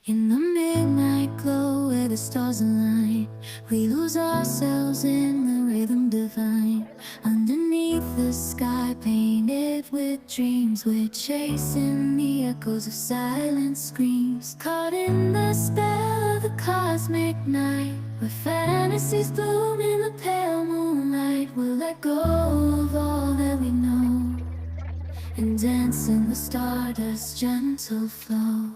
In the midnight glow where the stars align, we lose ourselves in the rhythm divine. Underneath the sky painted with dreams, we're chasing the echoes of silent screams. Caught in the spell of the cosmic night, where fantasies bloom in the pale moonlight. We'll let go of all that we know and dance in the stardust's gentle flow.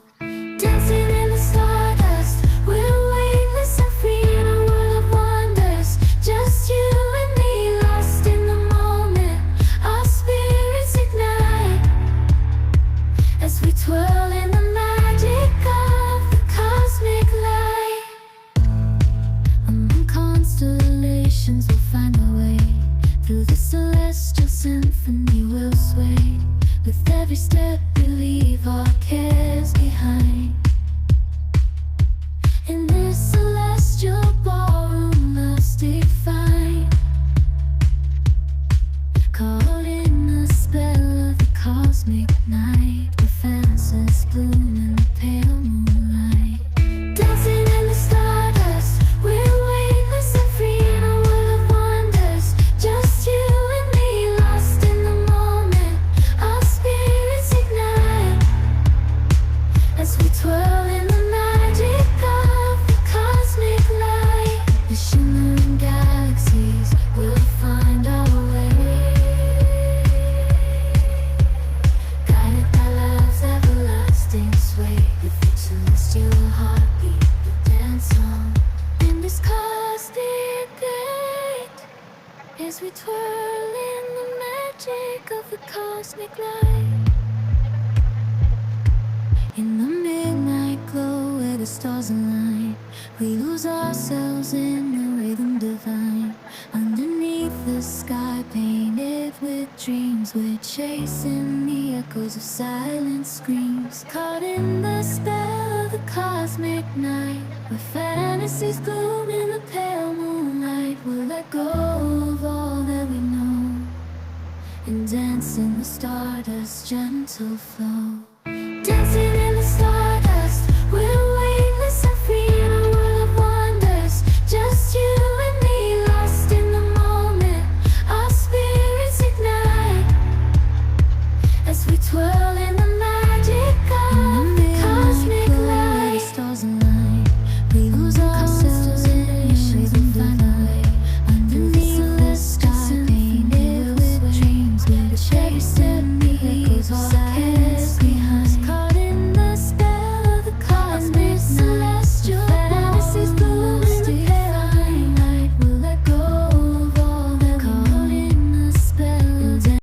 Dancing in the stardust, we're weightless and free in a world of wonders. Just you and me, lost in the moment. Our spirits ignite as we twirl in the magic of the cosmic light. Among constellations we'll find our way. Through the celestial symphony we'll sway. With every step we leave our cares behind. In this celestial ballroom love's defined. Caught in the spell of the cosmic night, where fantasies bloom in the pale moonlight. Dancing in the stardust, we're weightless and free in a world of wonders. Just you and me, lost in the moment. Our spirits ignite as we twirl in the magic of the cosmic light. The shimmering galaxies will find our way, guided by love's everlasting sway. With the celestial heartbeat we dance on in this cosmic gate, as we twirl in the magic of the cosmic light. In the midnight glow where the stars align, we lose ourselves in the rhythm divine. Underneath the sky painted with dreams, we're chasing the echoes of silent screams. Caught in the spell of the cosmic night, where fantasies bloom in the pale moonlight. We'll let go of all that we know and dance in the stardust's gentle flow.